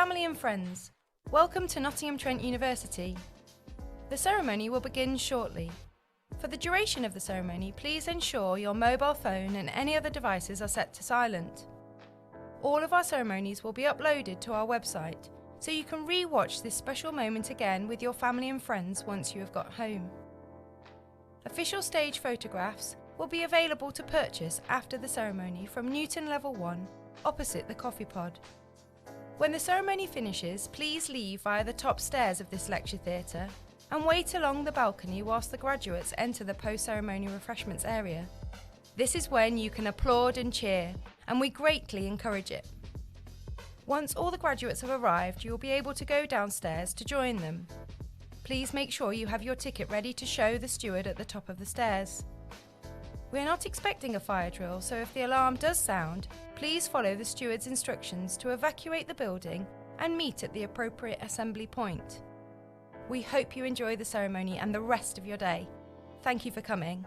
family and friends, welcome to Nottingham Trent University. The ceremony will begin shortly. For the duration of the ceremony, please ensure your mobile phone and any other devices are set to silent. All of our ceremonies will be uploaded to our website, so you can re-watch this special moment again with your family and friends once you have got home. Official stage photographs will be available to purchase after the ceremony from Newton Level 1, opposite the coffee pod. When the ceremony finishes, please leave via the top stairs of this lecture theatre and wait along the balcony whilst the graduates enter the post-ceremony refreshments area. This is when you can applaud and cheer, and we greatly encourage it. Once all the graduates have arrived, you will be able to go downstairs to join them. Please make sure you have your ticket ready to show the steward at the top of the stairs. We are not expecting a fire drill, so if the alarm does sound, please follow the steward's instructions to evacuate the building and meet at the appropriate assembly point. We hope you enjoy the ceremony and the rest of your day. Thank you for coming.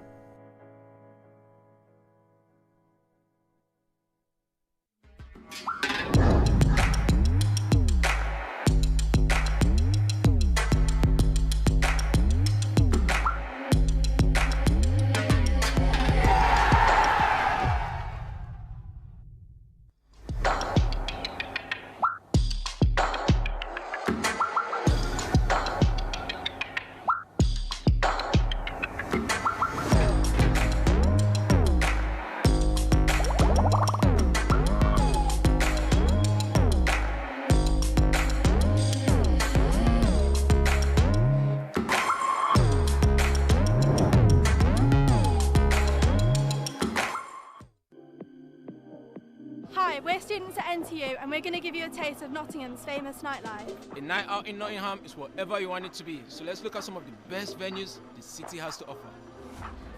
Hi, we're students at NTU and we're going to give you a taste of Nottingham's famous nightlife. A night out in Nottingham is whatever you want it to be, so let's look at some of the best venues the city has to offer.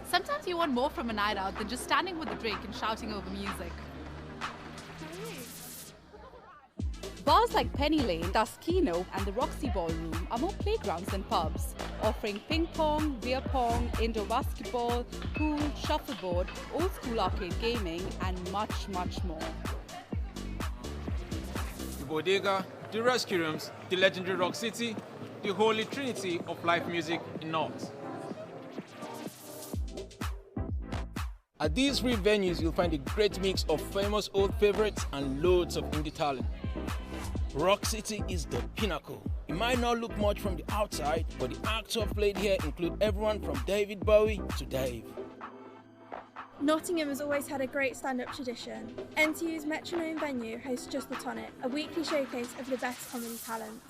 Sometimes you want more from a night out than just standing with a drink and shouting over music. Bars like Penny Lane, Taskino and the Roxy Ballroom are more playgrounds than pubs, offering ping pong, beer pong, indoor basketball, pool, shuffleboard, old school arcade gaming and much, much more. The Bodega, the Rescue Rooms, the legendary Rock City, the holy trinity of live music in North. At these three venues, you'll find a great mix of famous old favorites and loads of indie talent. Rock City is the pinnacle. It might not look much from the outside, but the acts who have played here include everyone from David Bowie to Dave. Nottingham has always had a great stand-up tradition. NTU's Metronome venue hosts Just the Tonic, a weekly showcase of the best comedy talent.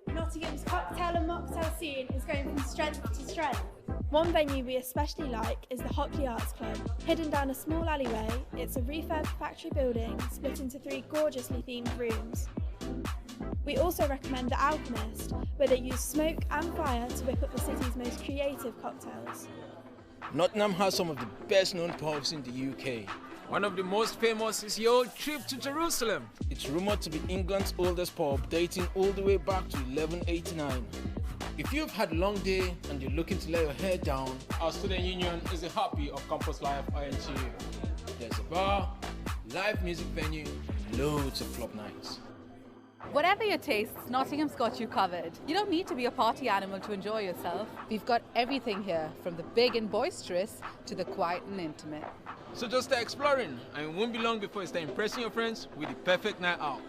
Nottingham's cocktail and mocktail scene is going from strength to strength. One venue we especially like is the Hockley Arts Club. Hidden down a small alleyway, it's a refurbed factory building split into 3 gorgeously themed rooms. We also recommend The Alchemist, where they use smoke and fire to whip up the city's most creative cocktails. Nottingham has some of the best known pubs in the UK. One of the most famous is your trip to Jerusalem. It's rumoured to be England's oldest pub, dating all the way back to 1189. If you've had a long day and you're looking to lay your hair down, our student union is the happy of Campus Life INTU. There's a bar, live music venue, and loads of club nights. Whatever your tastes, Nottingham's got you covered. You don't need to be a party animal to enjoy yourself. We've got everything here, from the big and boisterous to the quiet and intimate. So just start exploring, and it won't be long before you start impressing your friends with the perfect night out.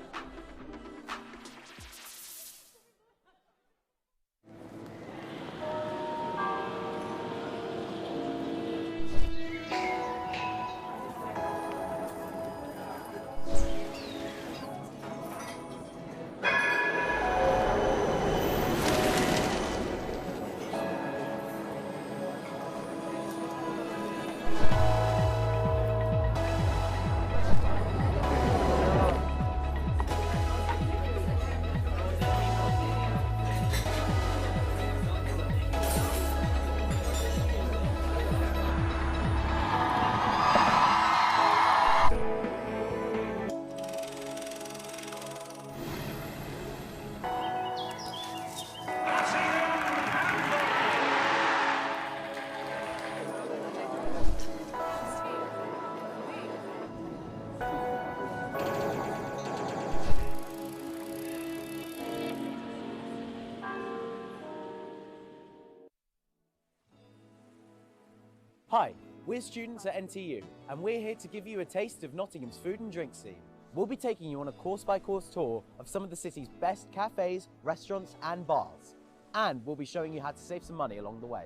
Hi, we're students at NTU, and we're here to give you a taste of Nottingham's food and drink scene. We'll be taking you on a course-by-course tour of some of the city's best cafes, restaurants and bars. And we'll be showing you how to save some money along the way.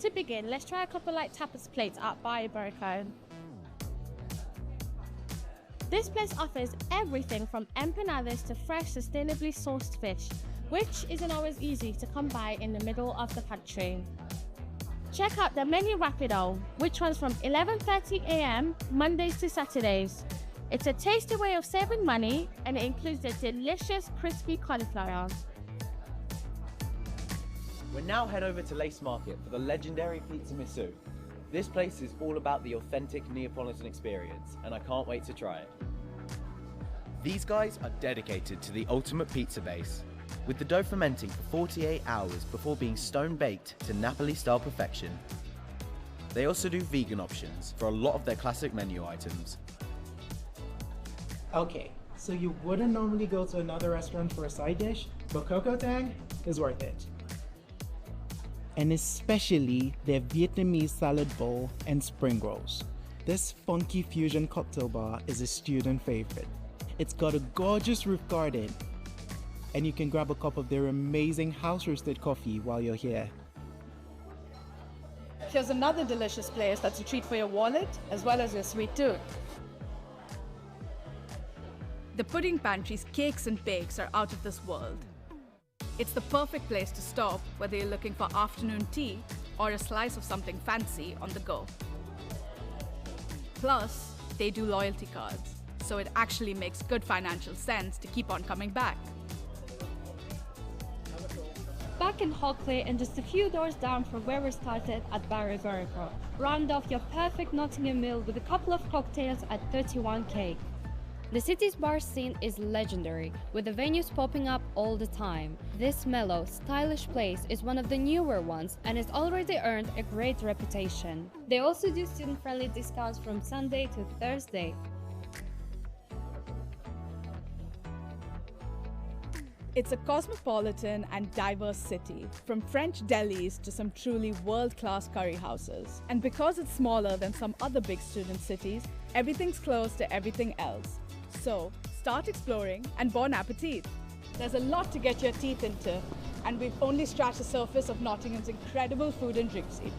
To begin, let's try a couple light tapas plates at Barrio Barricone. This place offers everything from empanadas to fresh, sustainably sourced fish, which isn't always easy to come by in the middle of the country. Check out the menu rapido, which runs from 11:30 a.m. Mondays to Saturdays. It's a tasty way of saving money, and it includes the delicious crispy cauliflower. We'll now head over to Lace Market for the legendary Pizza Misu. This place is all about the authentic Neapolitan experience, and I can't wait to try it. These guys are dedicated to the ultimate pizza base, with the dough fermenting for 48 hours before being stone-baked to Napoli-style perfection. They also do vegan options for a lot of their classic menu items. Okay, so you wouldn't normally go to another restaurant for a side dish, but Coco Tang is worth it. And especially their Vietnamese salad bowl and spring rolls. This funky fusion cocktail bar is a student favorite. It's got a gorgeous roof garden, and you can grab a cup of their amazing house-roasted coffee while you're here. Here's another delicious place that's a treat for your wallet as well as your sweet tooth. The Pudding Pantry's cakes and bakes are out of this world. It's the perfect place to stop whether you're looking for afternoon tea or a slice of something fancy on the go. Plus, they do loyalty cards, so it actually makes good financial sense to keep on coming back. Back in Hockley and just a few doors down from where we started at Barrio Barricone. Round off your perfect Nottingham meal with a couple of cocktails at 31k. The city's bar scene is legendary, with the venues popping up all the time. This mellow, stylish place is one of the newer ones and has already earned a great reputation. They also do student-friendly discounts from Sunday to Thursday. It's a cosmopolitan and diverse city, from French delis to some truly world-class curry houses. And because it's smaller than some other big student cities, everything's close to everything else. So, start exploring and bon appetit! There's a lot to get your teeth into, and we've only scratched the surface of Nottingham's incredible food and drink scene.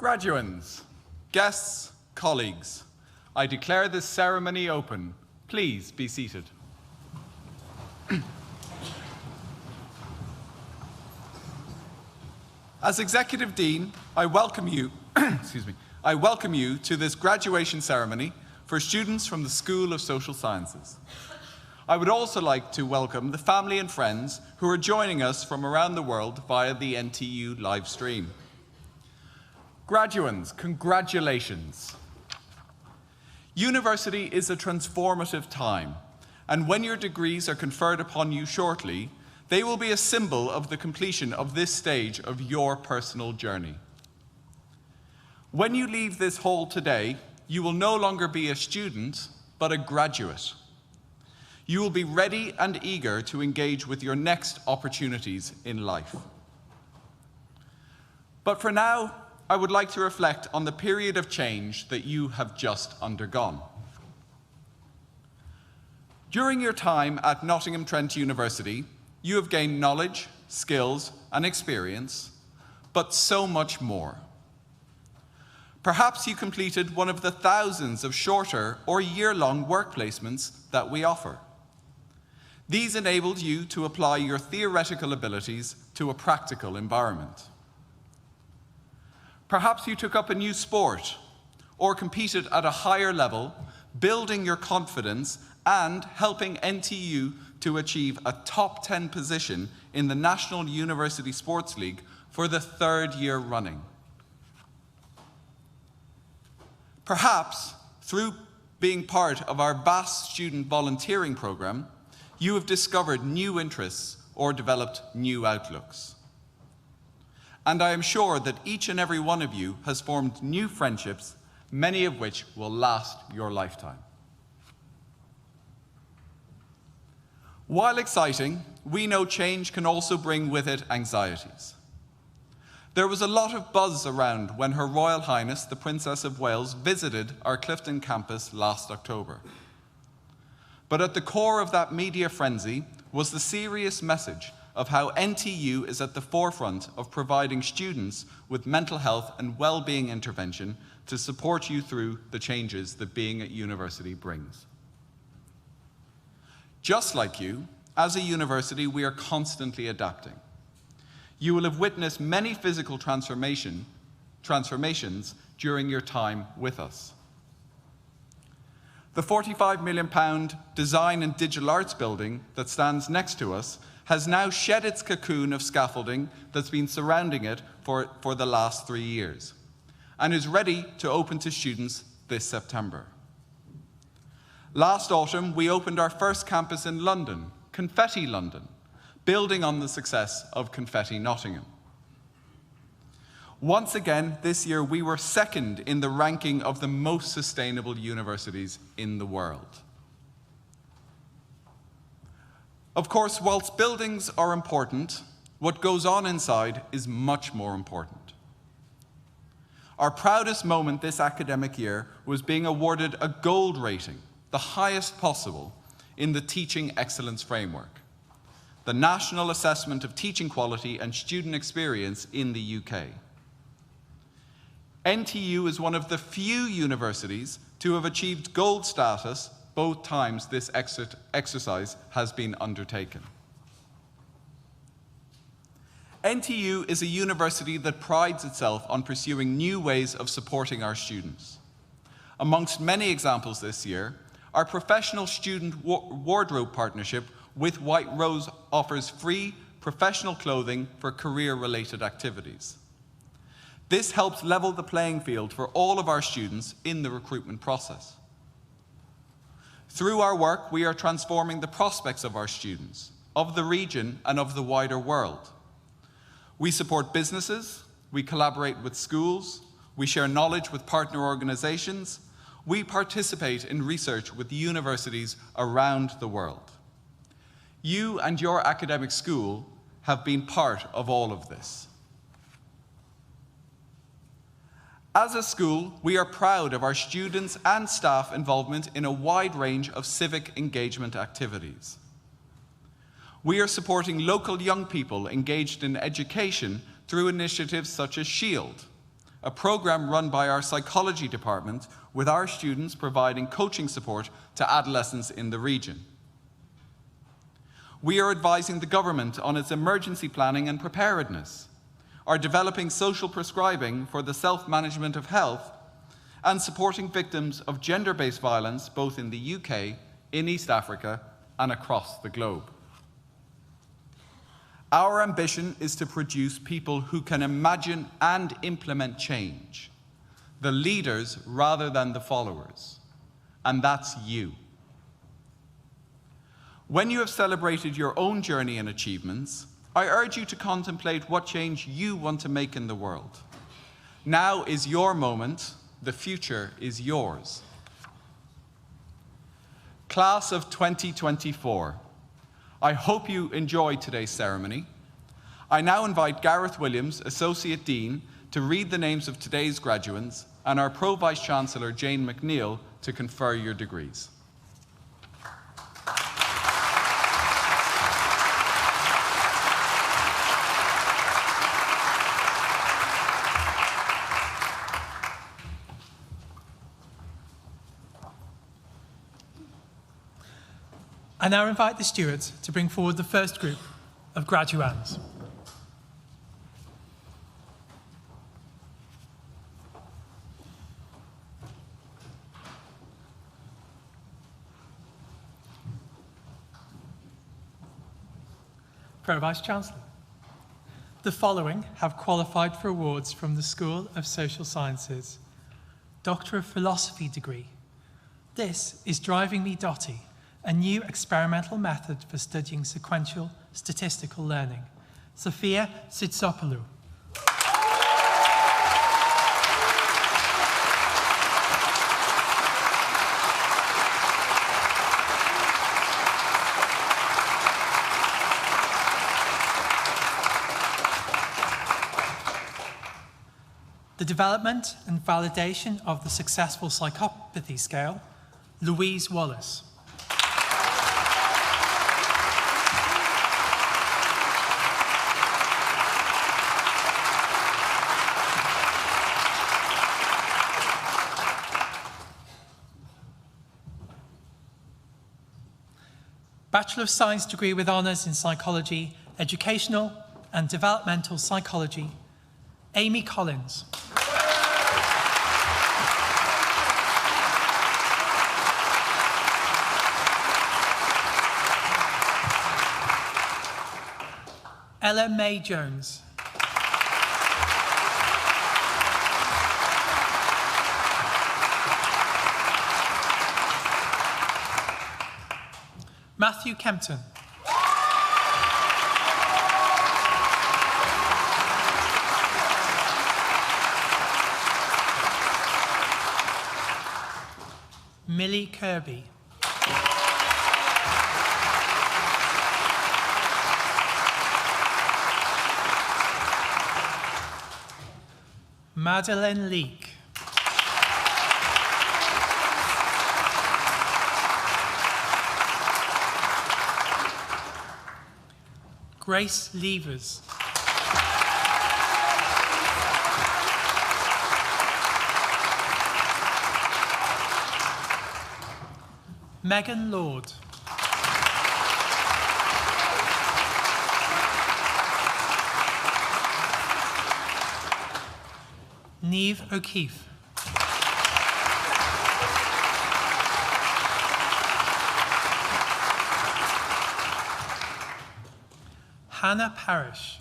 Graduands, guests, colleagues, I declare this ceremony open. Please be seated. As Executive Dean, I welcome you, I welcome you to this graduation ceremony for students from the School of Social Sciences. I would also like to welcome the family and friends who are joining us from around the world via the NTU live stream. Graduands, congratulations. University is a transformative time, and when your degrees are conferred upon you shortly, they will be a symbol of the completion of this stage of your personal journey. When you leave this hall today, you will no longer be a student, but a graduate. You will be ready and eager to engage with your next opportunities in life. But for now, I would like to reflect on the period of change that you have just undergone. During your time at Nottingham Trent University, you have gained knowledge, skills, and experience, but so much more. Perhaps you completed one of the thousands of shorter or year-long work placements that we offer. These enabled you to apply your theoretical abilities to a practical environment. Perhaps you took up a new sport or competed at a higher level, building your confidence and helping NTU to achieve a top 10 position in the National University Sports League for the 3rd year running. Perhaps, through being part of our vast student volunteering program, you have discovered new interests or developed new outlooks. And I am sure that each and every one of you has formed new friendships, many of which will last your lifetime. While exciting, we know change can also bring with it anxieties. There was a lot of buzz around when Her Royal Highness, the Princess of Wales, visited our Clifton campus last October. But at the core of that media frenzy was the serious message of how NTU is at the forefront of providing students with mental health and well-being intervention to support you through the changes that being at university brings. Just like you, as a university, we are constantly adapting. You will have witnessed many physical transformations during your time with us. The £45 million Design and Digital Arts building that stands next to us has now shed its cocoon of scaffolding that's been surrounding it for the last 3 years and is ready to open to students this September. Last autumn, we opened our first campus in London, Confetti London, building on the success of Confetti Nottingham. Once again, this year, we were second in the ranking of the most sustainable universities in the world. Of course, whilst buildings are important, what goes on inside is much more important. Our proudest moment this academic year was being awarded a gold rating, the highest possible, in the Teaching Excellence Framework, the national assessment of teaching quality and student experience in the UK. NTU is one of the few universities to have achieved gold status both times this exercise has been undertaken. NTU is a university that prides itself on pursuing new ways of supporting our students. Amongst many examples this year, our professional student wardrobe partnership with White Rose offers free professional clothing for career-related activities. This helps level the playing field for all of our students in the recruitment process. Through our work, we are transforming the prospects of our students, of the region, and of the wider world. We support businesses, we collaborate with schools, we share knowledge with partner organizations, we participate in research with universities around the world. You and your academic school have been part of all of this. As a school, we are proud of our students' and staff involvement in a wide range of civic engagement activities. We are supporting local young people engaged in education through initiatives such as SHIELD, a program run by our psychology department with our students providing coaching support to adolescents in the region. We are advising the government on its emergency planning and preparedness, are developing social prescribing for the self-management of health, and supporting victims of gender-based violence both in the UK, in East Africa, and across the globe. Our ambition is to produce people who can imagine and implement change, the leaders rather than the followers, and that's you. When you have celebrated your own journey and achievements, I urge you to contemplate what change you want to make in the world. Now is your moment, the future is yours. Class of 2024, I hope you enjoyed today's ceremony. I now invite Gareth Williams, Associate Dean, to read the names of today's graduates and our Pro Vice Chancellor, Jane McNeill, to confer your degrees. I now invite the stewards to bring forward the first group of graduands. Pro Vice Chancellor, the following have qualified for awards from the School of Social Sciences. Doctor of Philosophy degree. This is Driving Me Dotty, a new experimental method for studying sequential statistical learning. Sophia Sitsopoulou. The development and validation of the successful psychopathy scale, Louise Wallace. Bachelor of Science degree with honours in Psychology, Educational and Developmental Psychology, Amy Collins. Ella May Jones. Matthew Kempton. Millie Kirby. Madeleine Leake. Grace Levers. Megan Lord. Neve O'Keefe. Hannah Parrish.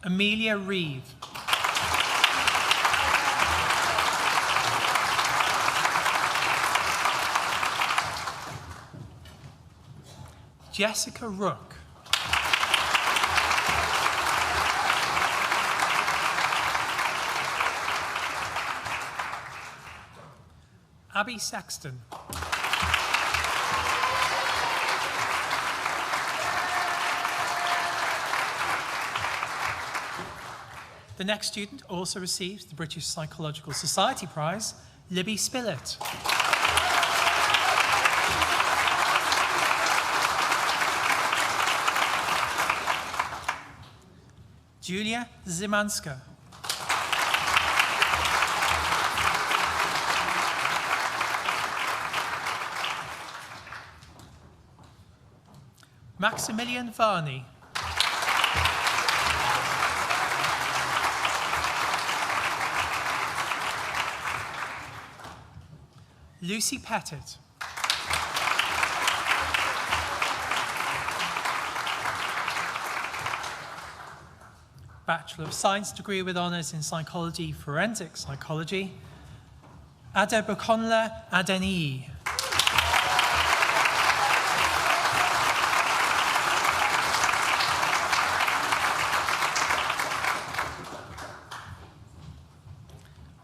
Amelia Reeve. Jessica Rook. Abby Sexton. The next student also receives the British Psychological Society Prize, Libby Spillett. Julia Zimanska. Maximilian Varney. Lucy Pettit. Bachelor of Science degree with honours in Psychology, Forensic Psychology, Adebukonla Adeniyi.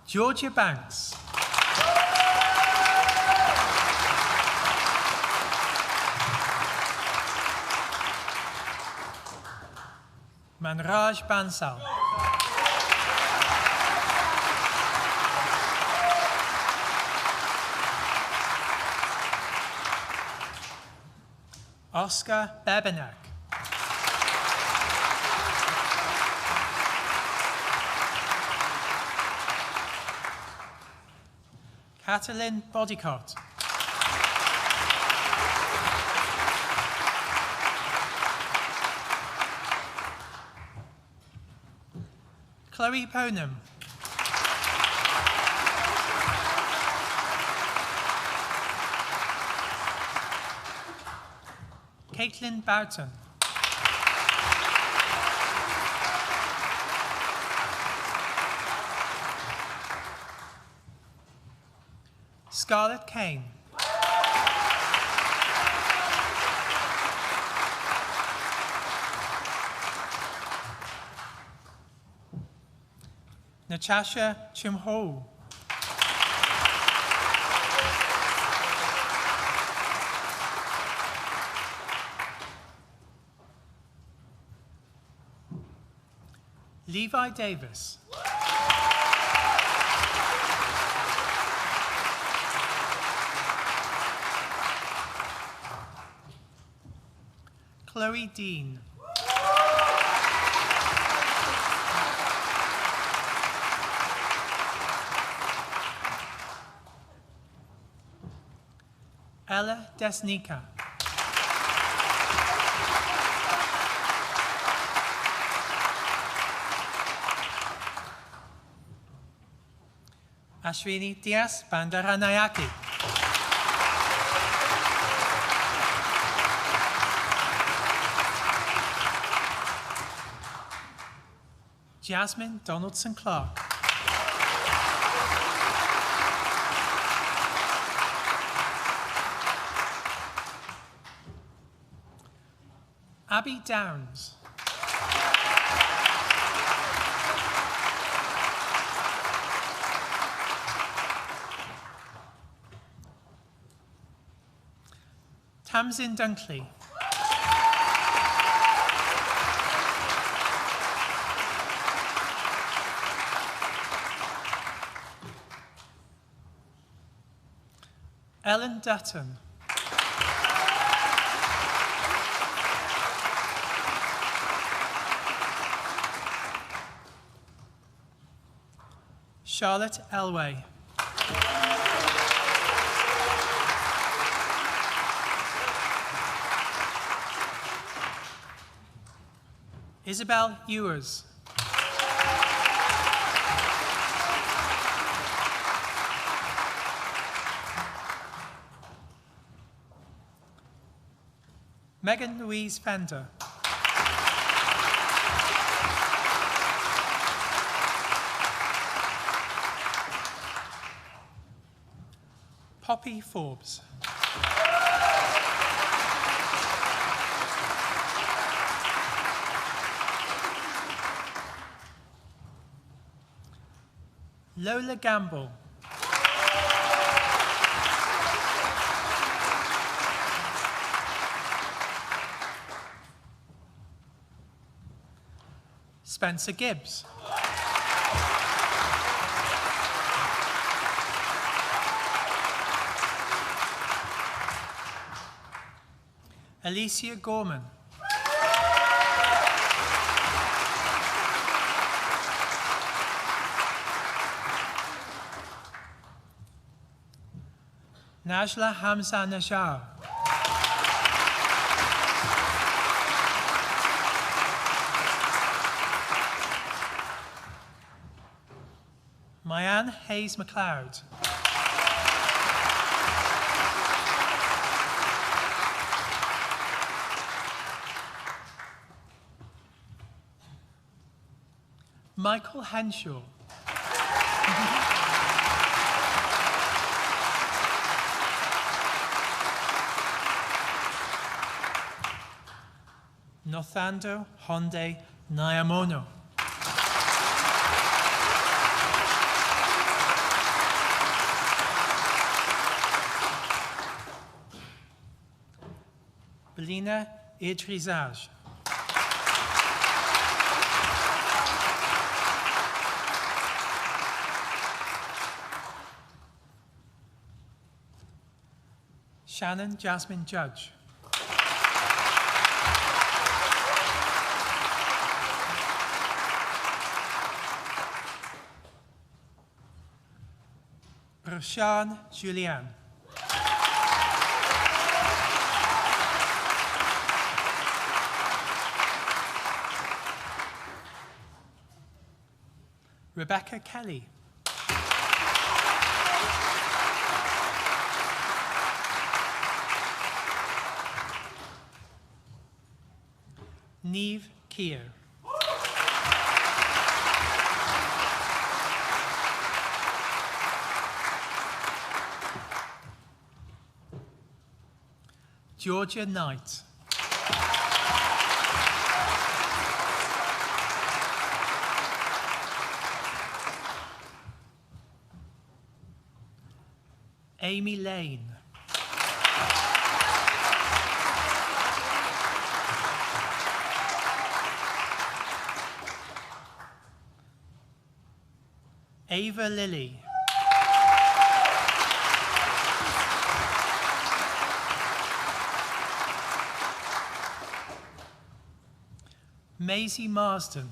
Georgia Banks. Manraj Bansal. Oscar Bebenak. Catalin Bodicott. Chloe Ponham. Caitlin Boughton. Scarlett Kane. Natasha Chimho. Levi Davis. Chloe Dean. Ella Desnica. Ashwini Diaz Bandaranayake. Jasmine Donaldson Clark. Abby Downs. Tamsin Dunkley. Ellen Dutton. Charlotte Elway. Isabel Ewers. Megan Louise Fender. Poppy Forbes. Lola Gamble. Spencer Gibbs. Alicia Gorman. Najla Hamza Najar. Mayanne Hayes McLeod. Michael Henshaw. Nothando Honde Nyamono. Belina Idrisage. Shannon Jasmine Judge. Roshan Julian. Rebecca Kelly. Neve Keir. Georgia Knight. Amy Lane. Ava Lilly. Maisie Marsden.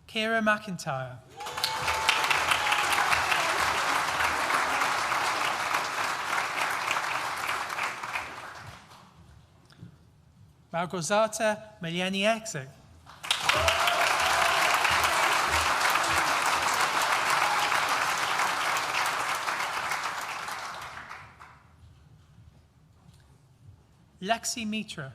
Kira McIntyre. Małgorzata Milieniexek. Lexi Mitra.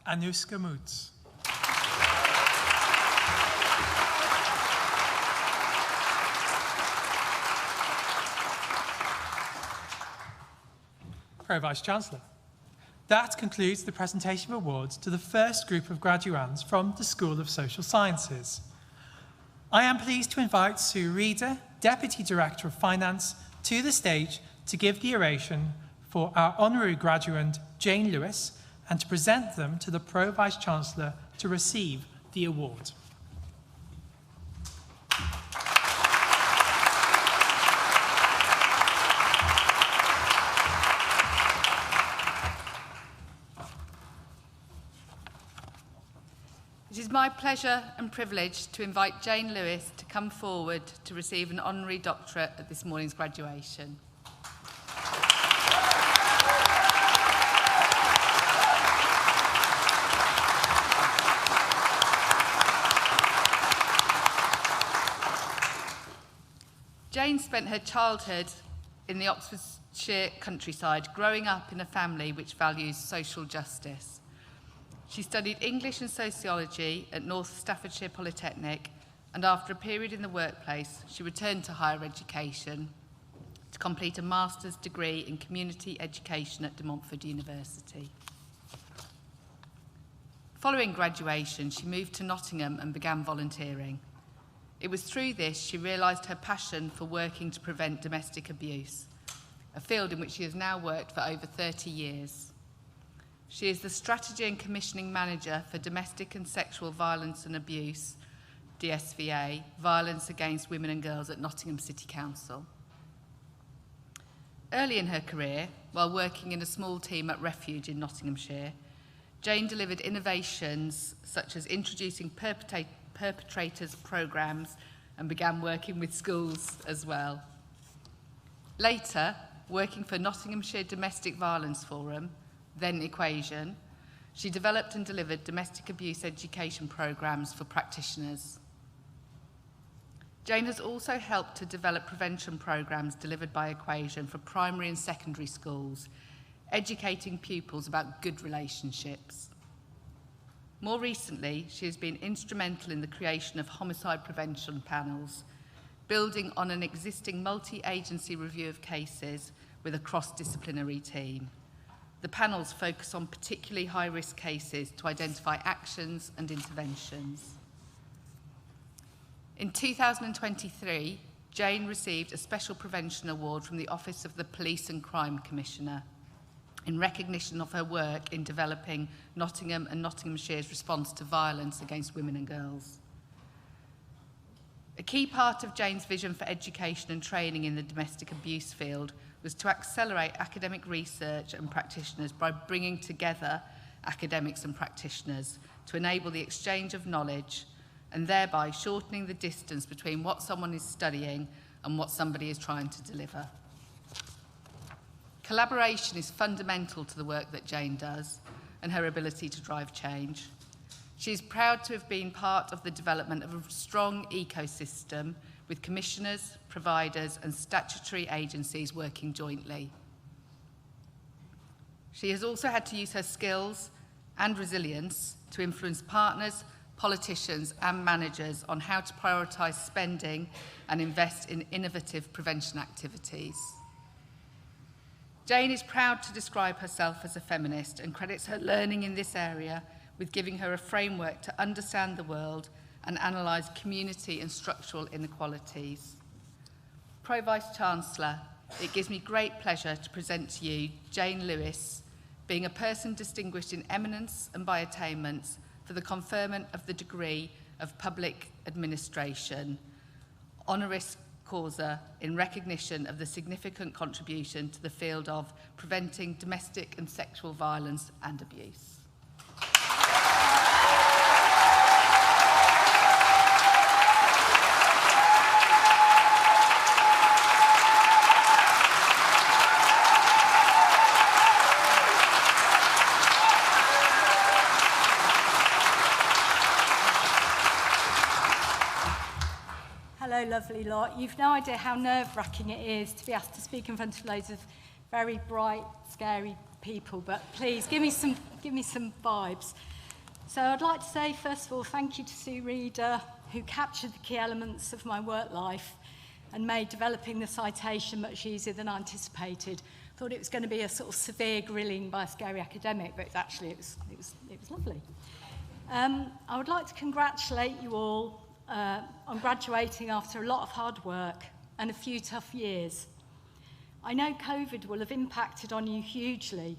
Anuska Moots. Pro Vice-Chancellor. That concludes the presentation of awards to the first group of graduands from the School of Social Sciences. I am pleased to invite Sue Reeder, Deputy Director of Finance, to the stage to give the oration for our honorary graduand, Jane Lewis, and to present them to the Pro Vice-Chancellor to receive the award. It is my pleasure and privilege to invite Jane Lewis to come forward to receive an honorary doctorate at this morning's graduation. Jane spent her childhood in the Oxfordshire countryside, growing up in a family which values social justice. She studied English and sociology at North Staffordshire Polytechnic, and after a period in the workplace, she returned to higher education to complete a master's degree in community education at De Montfort University. Following graduation, she moved to Nottingham and began volunteering. It was through this she realised her passion for working to prevent domestic abuse, a field in which she has now worked for over 30 years. She is the Strategy and Commissioning Manager for Domestic and Sexual Violence and Abuse, DSVA, Violence Against Women and Girls at Nottingham City Council. Early in her career, while working in a small team at Refuge in Nottinghamshire, Jane delivered innovations such as introducing perpetrators programmes and began working with schools as well. Later, working for Nottinghamshire Domestic Violence Forum, then Equation, she developed and delivered domestic abuse education programmes for practitioners. Jane has also helped to develop prevention programmes delivered by Equation for primary and secondary schools, educating pupils about good relationships. More recently, she has been instrumental in the creation of homicide prevention panels, building on an existing multi-agency review of cases with a cross-disciplinary team. The panels focus on particularly high-risk cases to identify actions and interventions. In 2023, Jane received a Special Prevention Award from the Office of the Police and Crime Commissioner in recognition of her work in developing Nottingham and Nottinghamshire's response to violence against women and girls. A key part of Jane's vision for education and training in the domestic abuse field was to accelerate academic research and practitioners by bringing together academics and practitioners to enable the exchange of knowledge and thereby shortening the distance between what someone is studying and what somebody is trying to deliver. Collaboration is fundamental to the work that Jane does and her ability to drive change. She is proud to have been part of the development of a strong ecosystem with commissioners, providers and statutory agencies working jointly. She has also had to use her skills and resilience to influence partners, politicians and managers on how to prioritise spending and invest in innovative prevention activities. Jane is proud to describe herself as a feminist and credits her learning in this area with giving her a framework to understand the world and analyse community and structural inequalities. Pro Vice-Chancellor, it gives me great pleasure to present to you Jane Lewis, being a person distinguished in eminence and by attainments for the conferment of the degree of Public Administration, honoris causa, in recognition of the significant contribution to the field of preventing domestic and sexual violence and abuse. Hello, lovely lot. You've no idea how nerve-wracking it is to be asked to speak in front of loads of very bright, scary people, but please give me some vibes. So I'd like to say, first of all, thank you to Sue Reader, who captured the key elements of my work life and made developing the citation much easier than I anticipated. Thought it was going to be a sort of severe grilling by a scary academic, but actually it was lovely. I would like to congratulate you all on graduating after a lot of hard work and a few tough years. I know COVID will have impacted on you hugely,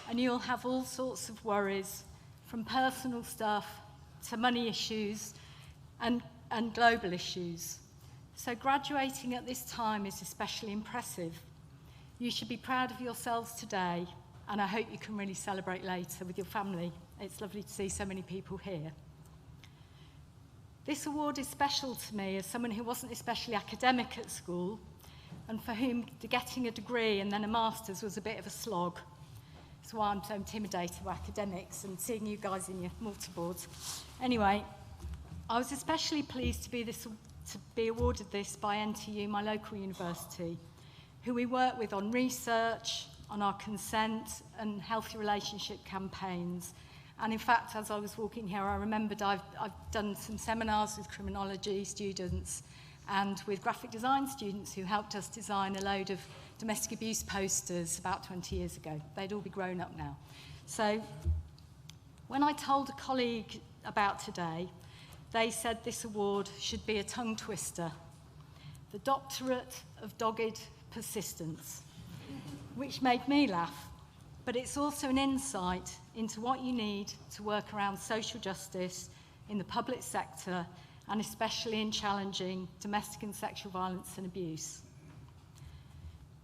and you'll have all sorts of worries, from personal stuff to money issues and global issues. So graduating at this time is especially impressive. You should be proud of yourselves today, and I hope you can really celebrate later with your family. It's lovely to see so many people here. This award is special to me as someone who wasn't especially academic at school and for whom getting a degree and then a master's was a bit of a slog. That's why I'm so intimidated by academics and seeing you guys in your multi-boards. Anyway, I was especially pleased to be awarded this by NTU, my local university, who we work with on research, on our consent and healthy relationship campaigns. And in fact, as I was walking here, I remembered I've done some seminars with criminology students and with graphic design students who helped us design a load of domestic abuse posters about 20 years ago. They'd all be grown up now. So when I told a colleague about today, they said this award should be a tongue twister, the Doctorate of Dogged Persistence, which made me laugh. But it's also an insight into what you need to work around social justice in the public sector and especially in challenging domestic and sexual violence and abuse.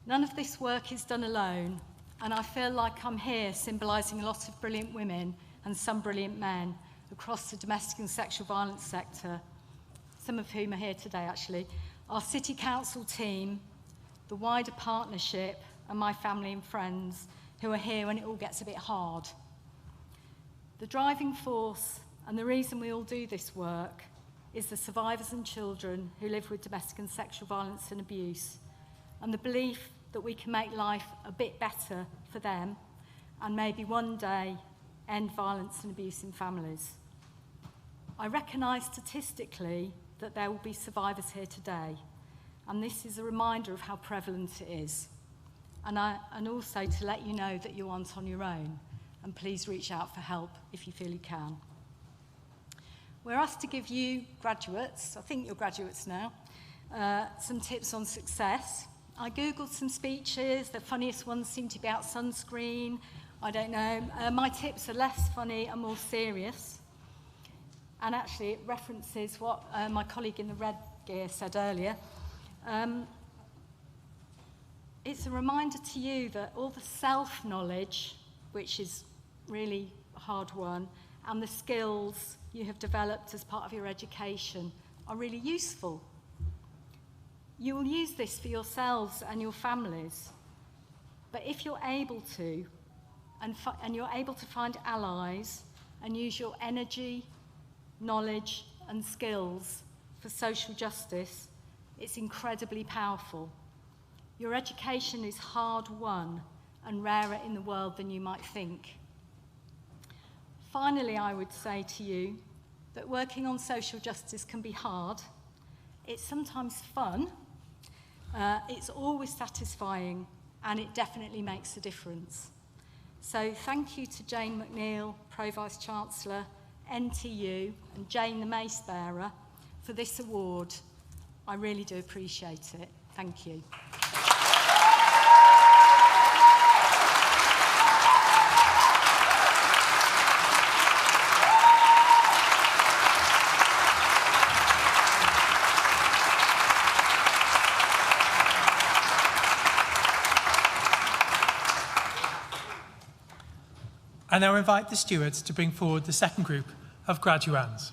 None of this work is done alone, and I feel like I'm here symbolising a lot of brilliant women and some brilliant men across the domestic and sexual violence sector, some of whom are here today actually, our City Council team, the wider partnership, and my family and friends who are here when it all gets a bit hard. The driving force and the reason we all do this work is the survivors and children who live with domestic and sexual violence and abuse, and the belief that we can make life a bit better for them and maybe one day end violence and abuse in families. I recognise statistically that there will be survivors here today, and this is a reminder of how prevalent it is. And also to let you know that you aren't on your own, and please reach out for help if you feel you can. We're asked to give you graduates, I think you're graduates now, some tips on success. I googled some speeches, the funniest ones seem to be about sunscreen, I don't know. My tips are less funny and more serious. And actually it references what my colleague in the red gear said earlier. It's a reminder to you that all the self-knowledge, which is really a hard one, and the skills you have developed as part of your education are really useful. You will use this for yourselves and your families. But if you're able to, and you're able to find allies and use your energy, knowledge, and skills for social justice, it's incredibly powerful. Your education is hard won and rarer in the world than you might think. Finally, I would say to you that working on social justice can be hard. It's sometimes fun, it's always satisfying, and it definitely makes a difference. So thank you to Jane McNeill, Pro-Vice Chancellor, NTU, and Jane the Mace Bearer for this award. I really do appreciate it. Thank you. I now invite the stewards to bring forward the second group of graduands.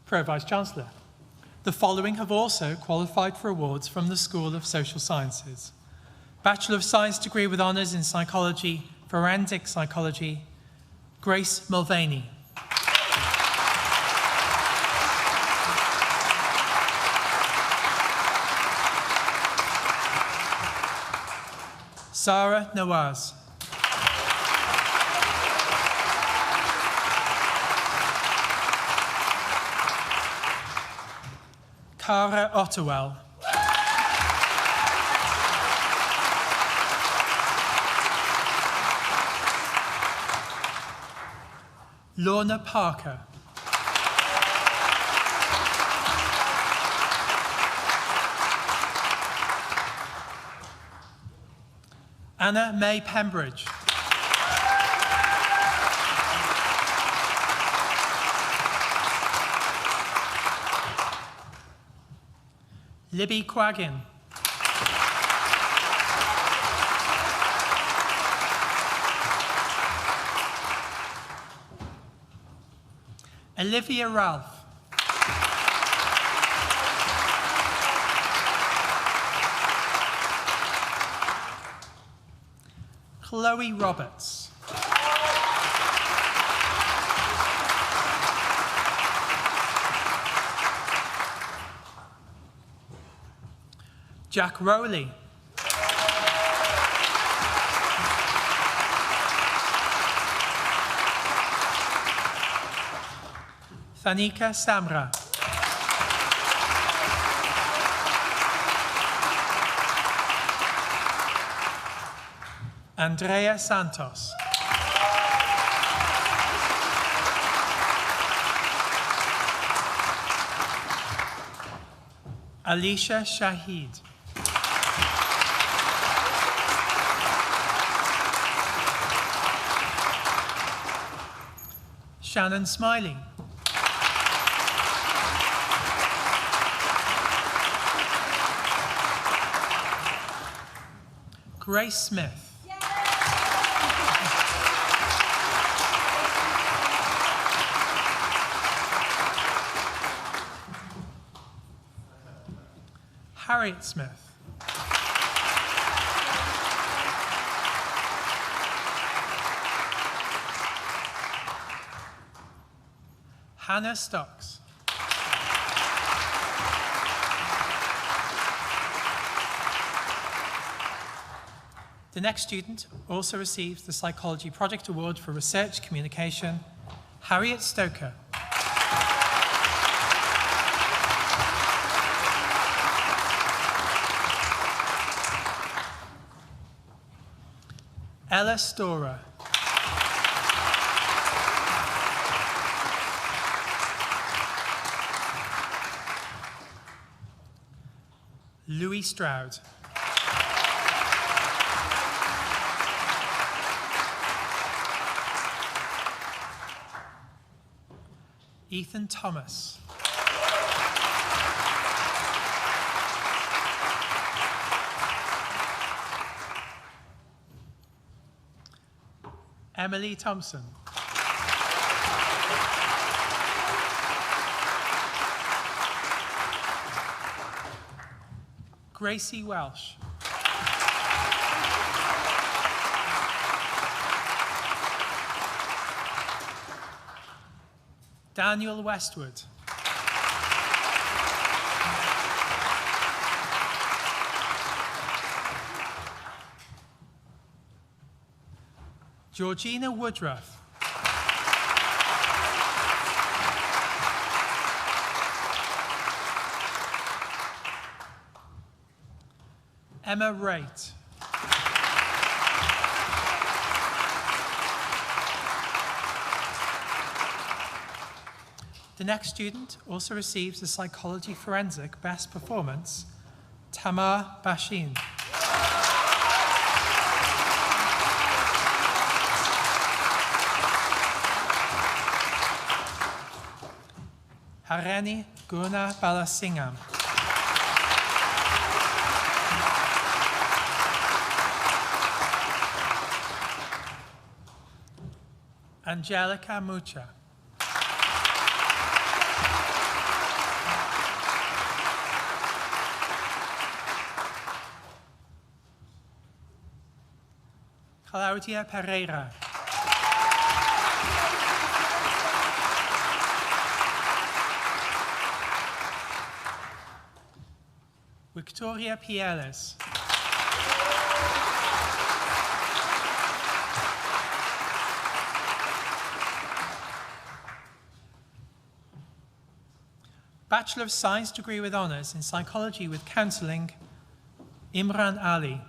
Pro-Vice Chancellor, the following have also qualified for awards from the School of Social Sciences. Bachelor of Science degree with honours in Psychology, Forensic Psychology, Grace Mulvaney. Sarah Nawaz. Cara Ottewell. Lorna Parker. Anna May Pembridge. Libby Quaggin. Olivia Ralph. Chloe Roberts. Jack Rowley. Thanika Samra. Andrea Santos. Alicia Shahid. Shannon Smiley. Grace Smith. Harriet Smith. Hannah Stocks. The next student also receives the Psychology Project Award for Research Communication, Harriet Stoker. Ella Storer. Louis Stroud. Ethan Thomas. Emily Thompson. Gracie Welsh. Daniel Westwood. Georgina Woodruff. Emma Wright. The next student also receives the Psychology Forensic Best Performance, Tamar Bashin. Harani Guna Balasingham. Angelica Mucha. Claudia Pereira. Victoria Pieles. Bachelor of Science degree with honours in Psychology with Counselling, Imran Ali.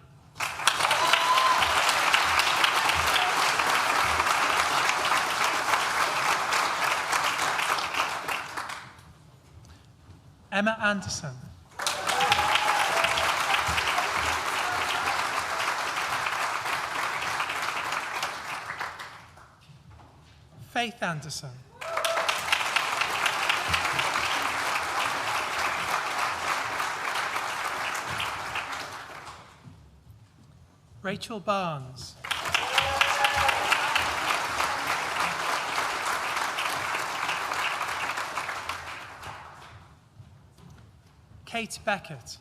Emma Anderson. Faith Anderson. Rachel Barnes. Kate Beckett.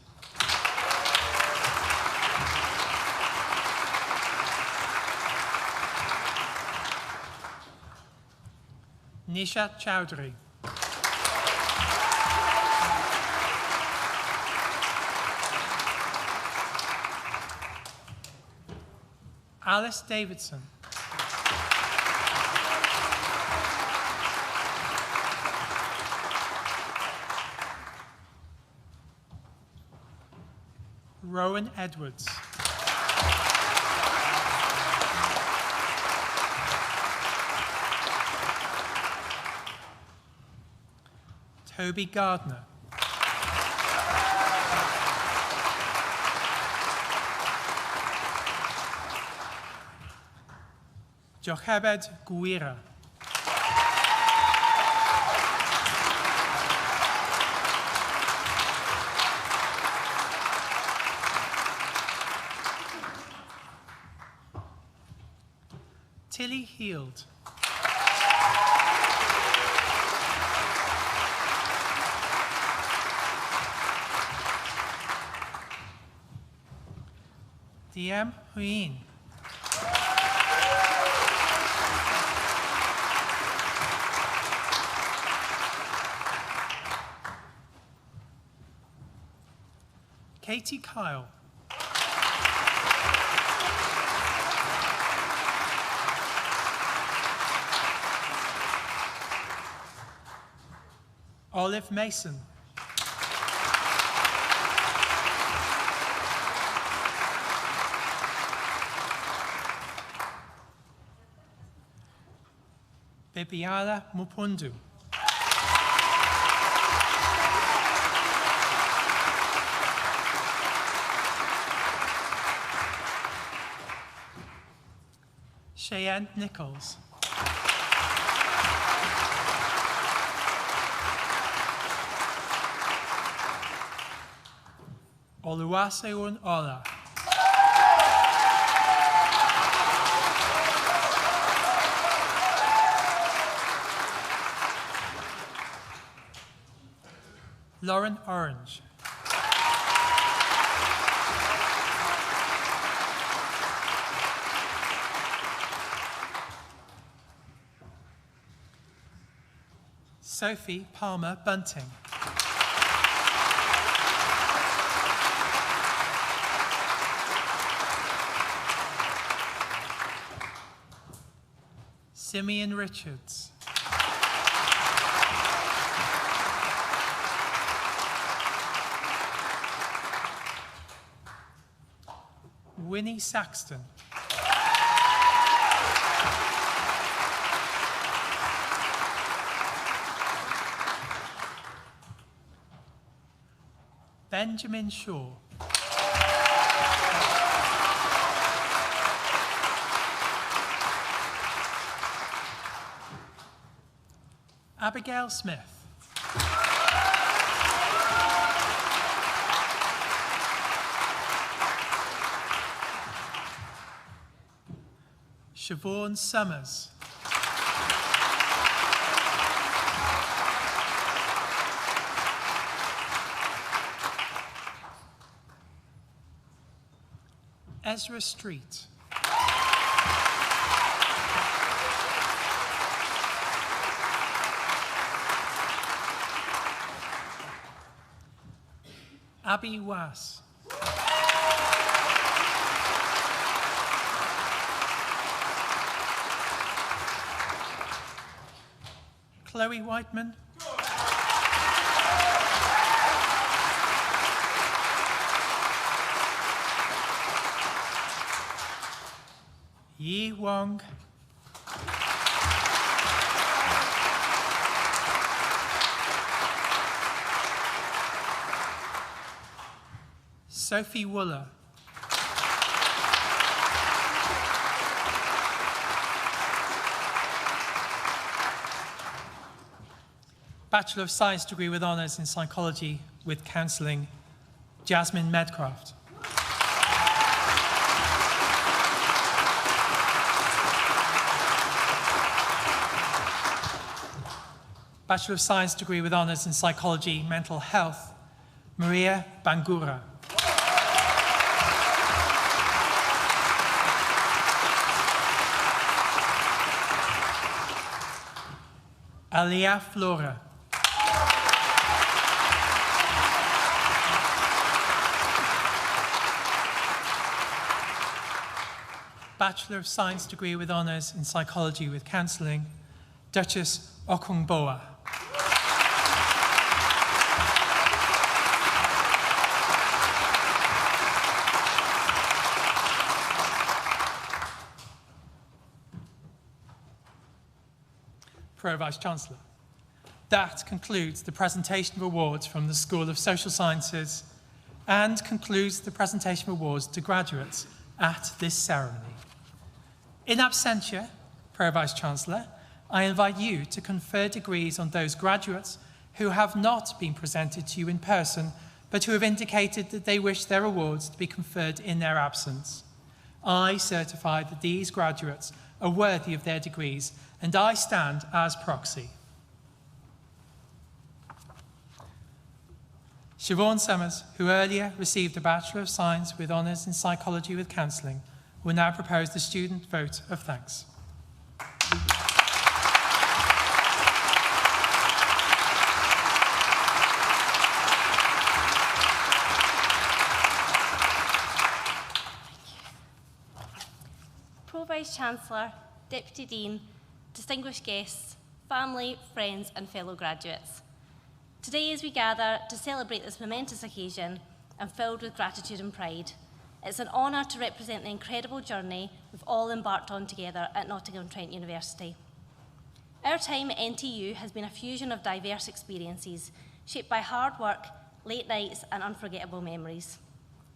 Nishat Chowdhury. Alice Davidson. Rowan Edwards. Toby Gardner. Jochebed Guira. Tilly Heald. DM Huyin. Katie Kyle. Olive Mason. Bibiala Mupundu. Cheyenne Nichols. Oluwaseun Ola. Lauren Orange. Sophie Palmer Bunting. Simeon Richards. Winnie Saxton. Benjamin Shaw. Abigail Smith. Siobhan Summers. Ezra Street. Abby Was. Chloe Whiteman. Yi Wong. Sophie Wooler. Bachelor of Science degree with honours in psychology with counselling, Jasmine Medcraft. Bachelor of Science degree with honours in psychology, mental health, Maria Bangura. Alia Flora. Bachelor of Science degree with honours in psychology with counselling, Duchess Okungboa. Pro Vice Chancellor. That concludes the presentation of awards from the School of Social Sciences and concludes the presentation of awards to graduates at this ceremony. In absentia, Pro Vice-Chancellor, I invite you to confer degrees on those graduates who have not been presented to you in person, but who have indicated that they wish their awards to be conferred in their absence. I certify that these graduates are worthy of their degrees, and I stand as proxy. Siobhan Summers, who earlier received a Bachelor of Science with honours in Psychology with Counselling, will now propose the student vote of thanks. Pro Vice-Chancellor, Deputy Dean, distinguished guests, family, friends and fellow graduates. Today, as we gather to celebrate this momentous occasion, I'm filled with gratitude and pride. It's an honour to represent the incredible journey we've all embarked on together at Nottingham Trent University. Our time at NTU has been a fusion of diverse experiences, shaped by hard work, late nights and unforgettable memories.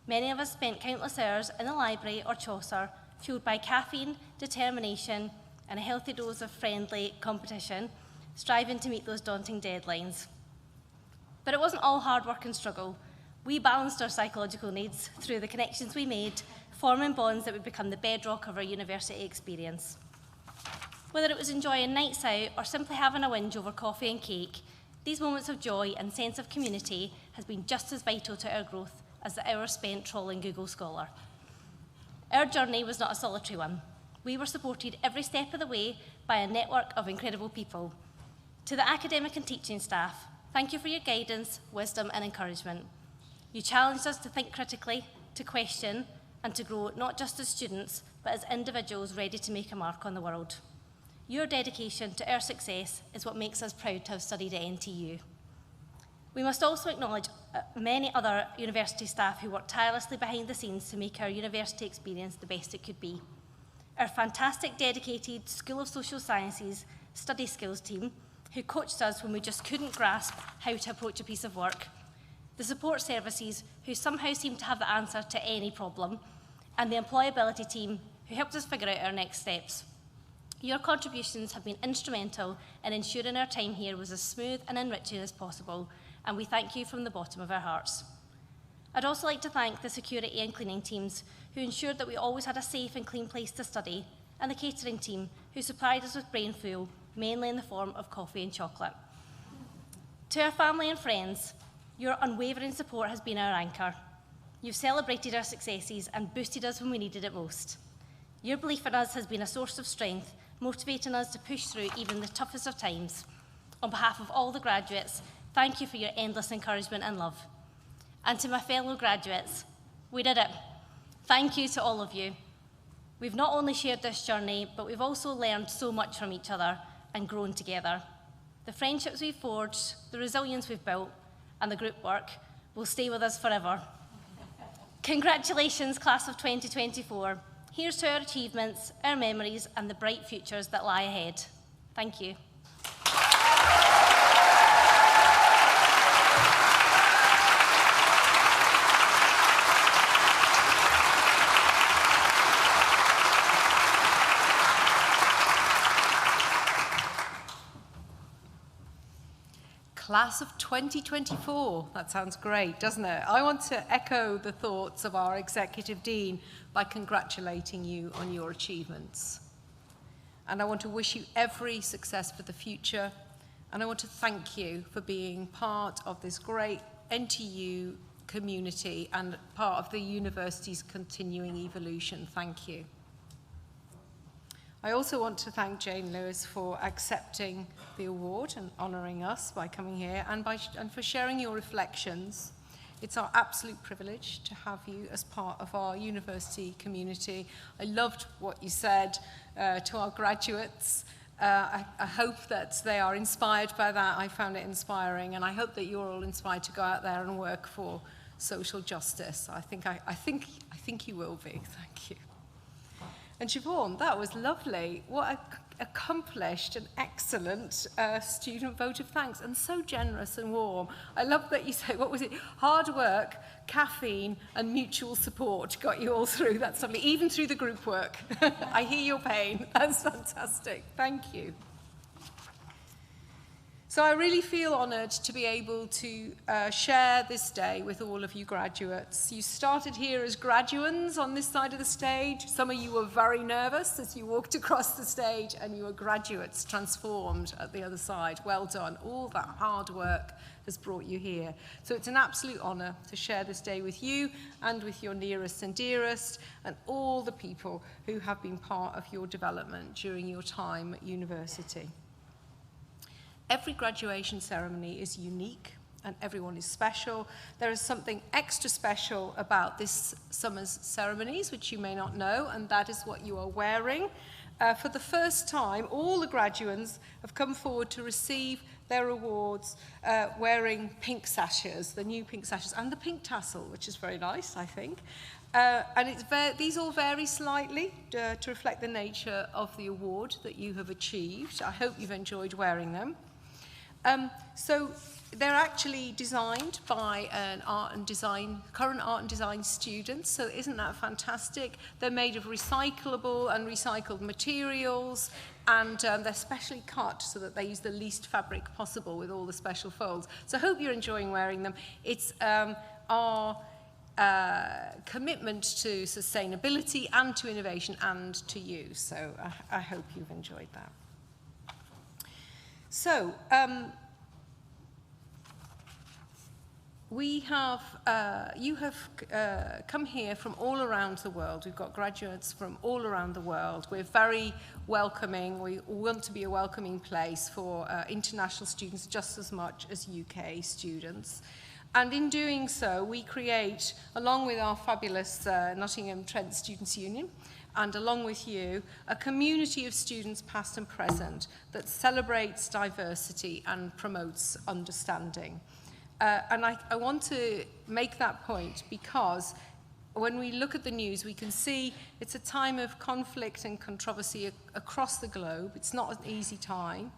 Many of us spent countless hours in the library or Chaucer, fueled by caffeine, determination and a healthy dose of friendly competition, striving to meet those daunting deadlines. But it wasn't all hard work and struggle. We balanced our psychological needs through the connections we made, forming bonds that would become the bedrock of our university experience. Whether it was enjoying nights out or simply having a whinge over coffee and cake, these moments of joy and sense of community has been just as vital to our growth as the hours spent trawling Google Scholar. Our journey was not a solitary one. We were supported every step of the way by a network of incredible people. To the academic and teaching staff, thank you for your guidance, wisdom and encouragement. You challenged us to think critically, to question and to grow not just as students, but as individuals ready to make a mark on the world. Your dedication to our success is what makes us proud to have studied at NTU. We must also acknowledge many other university staff who worked tirelessly behind the scenes to make our university experience the best it could be. Our fantastic, dedicated School of Social Sciences study skills team, who coached us when we just couldn't grasp how to approach a piece of work. The support services, who somehow seemed to have the answer to any problem, and the employability team, who helped us figure out our next steps. Your contributions have been instrumental in ensuring our time here was as smooth and enriching as possible, and we thank you from the bottom of our hearts. I'd also like to thank the security and cleaning teams, who ensured that we always had a safe and clean place to study, and the catering team, who supplied us with brain fuel, mainly in the form of coffee and chocolate. To our family and friends, your unwavering support has been our anchor. You've celebrated our successes and boosted us when we needed it most. Your belief in us has been a source of strength, motivating us to push through even the toughest of times. On behalf of all the graduates, thank you for your endless encouragement and love. And to my fellow graduates, we did it. Thank you to all of you. We've not only shared this journey, but we've also learned so much from each other and grown together. The friendships we've forged, the resilience we've built, and the group work will stay with us forever. Congratulations, class of 2024. Here's to our achievements, our memories, and the bright futures that lie ahead. Thank you. Class of 2024, that sounds great, doesn't it? I want to echo the thoughts of our Executive Dean by congratulating you on your achievements. And I want to wish you every success for the future, and I want to thank you for being part of this great NTU community and part of the university's continuing evolution. Thank you. I also want to thank Jane Lewis for accepting the award and honouring us by coming here and for sharing your reflections. It's our absolute privilege to have you as part of our university community. I loved what you said to our graduates. I hope that they are inspired by that. I found it inspiring, and I hope that you're all inspired to go out there and work for social justice. I think you will be. Thank you. And Siobhan, that was lovely. What a accomplished and excellent student vote of thanks, and so generous and warm. I love that you say, what was it? Hard work, caffeine, and mutual support got you all through. That's lovely, even through the group work. I hear your pain. That's fantastic. Thank you. So I really feel honoured to be able to share this day with all of you graduates. You started here as graduands on this side of the stage. Some of you were very nervous as you walked across the stage, and you were graduates transformed at the other side. Well done. All that hard work has brought you here. So it's an absolute honour to share this day with you and with your nearest and dearest and all the people who have been part of your development during your time at university. Every graduation ceremony is unique and everyone is special. There is something extra special about this summer's ceremonies, which you may not know, and that is what you are wearing. For the first time, all the graduates have come forward to receive their awards wearing pink sashes, the new pink sashes, and the pink tassel, which is very nice, I think. And these all vary slightly to reflect the nature of the award that you have achieved. I hope you've enjoyed wearing them. So they're actually designed by an current art and design students, so isn't that fantastic? They're made of recyclable and recycled materials, and they're specially cut so that they use the least fabric possible with all the special folds. So I hope you're enjoying wearing them. It's our commitment to sustainability and to innovation and to you, so I hope you've enjoyed that. So, you have come here from all around the world. We've got graduates from all around the world. We're very welcoming. We want to be a welcoming place for international students just as much as UK students. And in doing so, we create, along with our fabulous Nottingham Trent Students' Union, and along with you, a community of students past and present that celebrates diversity and promotes understanding. And I want to make that point because when we look at the news, we can see it's a time of conflict and controversy across the globe. It's not an easy time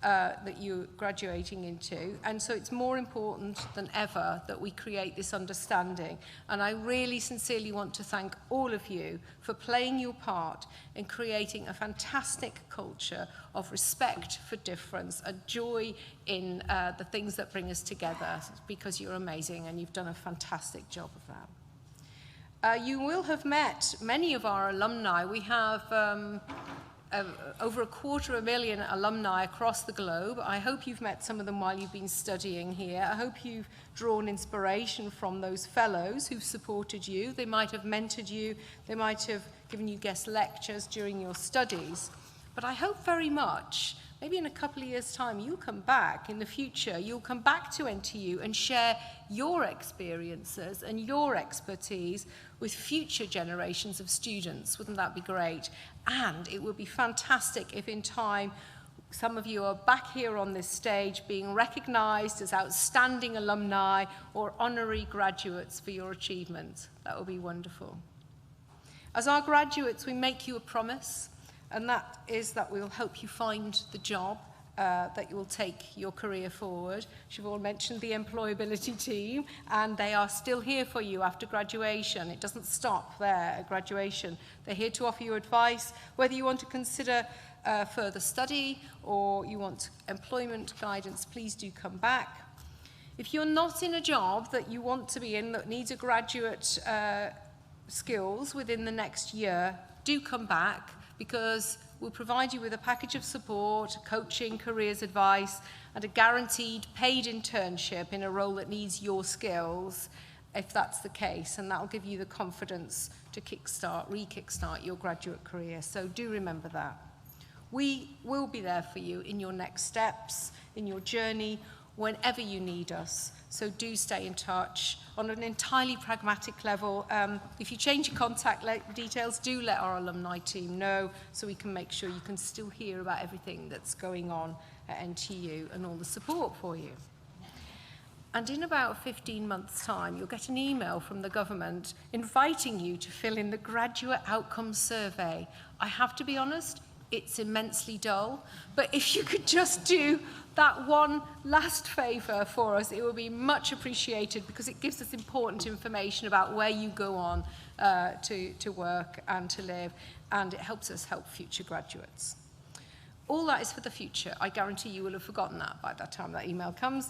that you're graduating into, and so it's more important than ever that we create this understanding. And I really sincerely want to thank all of you for playing your part in creating a fantastic culture of respect for difference, a joy in the things that bring us together, because you're amazing and you've done a fantastic job of that. You will have met many of our alumni. We have over 250,000 alumni across the globe. I hope you've met some of them while you've been studying here. I hope you've drawn inspiration from those fellows who've supported you. They might have mentored you. They might have given you guest lectures during your studies. But I hope very much, maybe in a couple of years' time, you'll come back in the future. You'll come back to NTU and share your experiences and your expertise with future generations of students. Wouldn't that be great? And it would be fantastic if in time some of you are back here on this stage being recognised as outstanding alumni or honorary graduates for your achievements. That would be wonderful. As our graduates, we make you a promise, and that is that we'll help you find the job that will take your career forward. Siobhan mentioned the employability team, and they are still here for you after graduation. It doesn't stop there at graduation. They're here to offer you advice, whether you want to consider further study or you want employment guidance. Please do come back. If you're not in a job that you want to be in that needs a graduate skills within the next year, do come back, because we'll provide you with a package of support, coaching, careers advice, and a guaranteed paid internship in a role that needs your skills, if that's the case, and that'll give you the confidence to re-kickstart your graduate career. So do remember that. We will be there for you in your next steps, in your journey, whenever you need us. So do stay in touch. On an entirely pragmatic level, if you change your contact details, do let our alumni team know so we can make sure you can still hear about everything that's going on at NTU and all the support for you. And in about 15 months' time, you'll get an email from the government inviting you to fill in the Graduate Outcomes Survey. I have to be honest, it's immensely dull, but if you could just do that one last favour for us, it would be much appreciated, because it gives us important information about where you go on to work and to live, and it helps us help future graduates. All that is for the future. I guarantee you will have forgotten that by the time that email comes.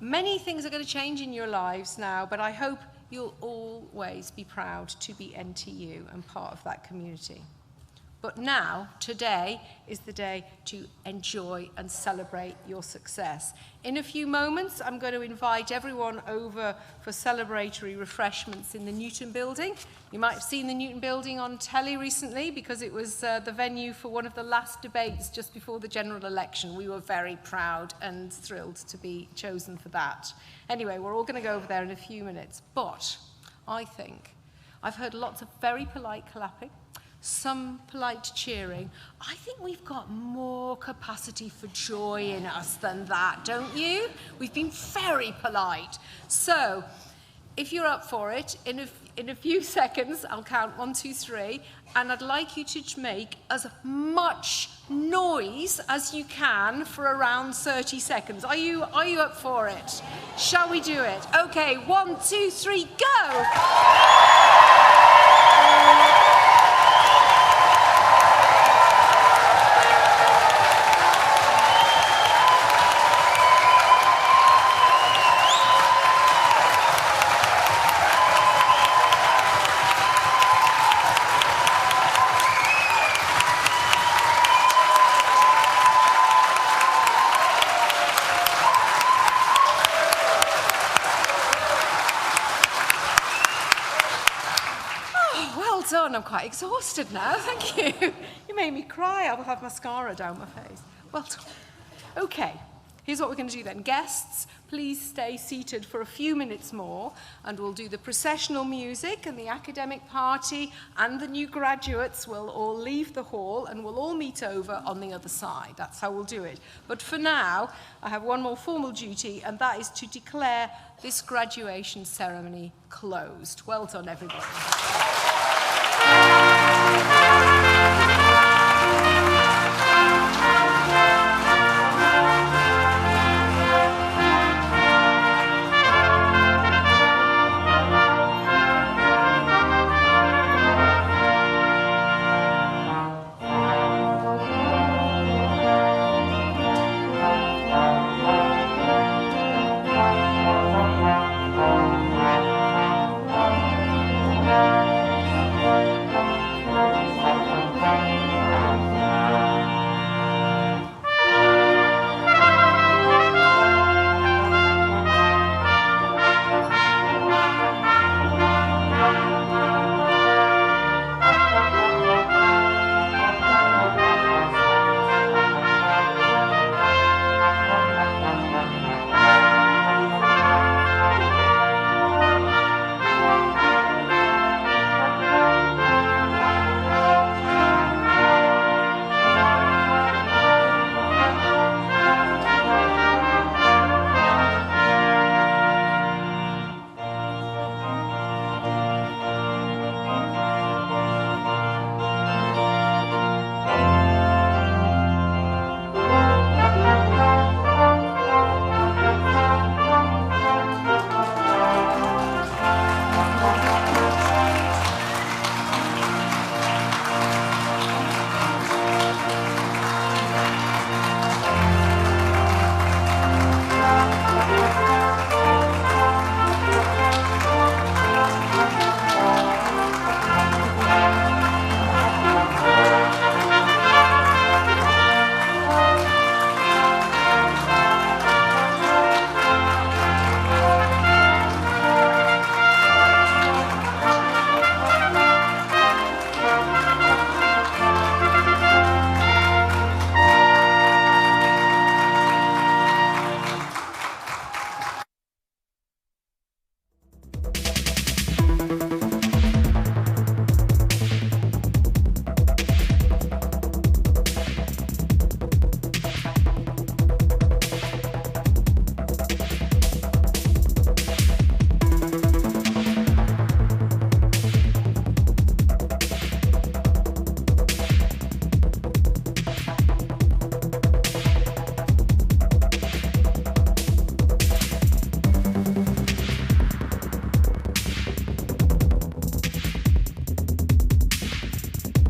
Many things are going to change in your lives now, but I hope you'll always be proud to be NTU and part of that community. But now, today, is the day to enjoy and celebrate your success. In a few moments, I'm going to invite everyone over for celebratory refreshments in the Newton Building. You might have seen the Newton Building on telly recently, because it was the venue for one of the last debates just before the general election. We were very proud and thrilled to be chosen for that. Anyway, we're all going to go over there in a few minutes. But I think I've heard lots of very polite clapping, some polite cheering. I think we've got more capacity for joy in us than that, don't you? We've been very polite. So, if you're up for it, in a few seconds, I'll count 1, 2, 3, and I'd like you to make as much noise as you can for around 30 seconds. Are you up for it? Shall we do it? Okay, 1, 2, 3, go! I'm quite exhausted now, thank you. You made me cry. I will have mascara down my face. Well done. Okay, here's what we're going to do then. Guests, please stay seated for a few minutes more, and we'll do the processional music, and the academic party and the new graduates will all leave the hall, and we'll all meet over on the other side. That's how we'll do it. But for now, I have one more formal duty, and that is to declare this graduation ceremony closed. Well done, everybody.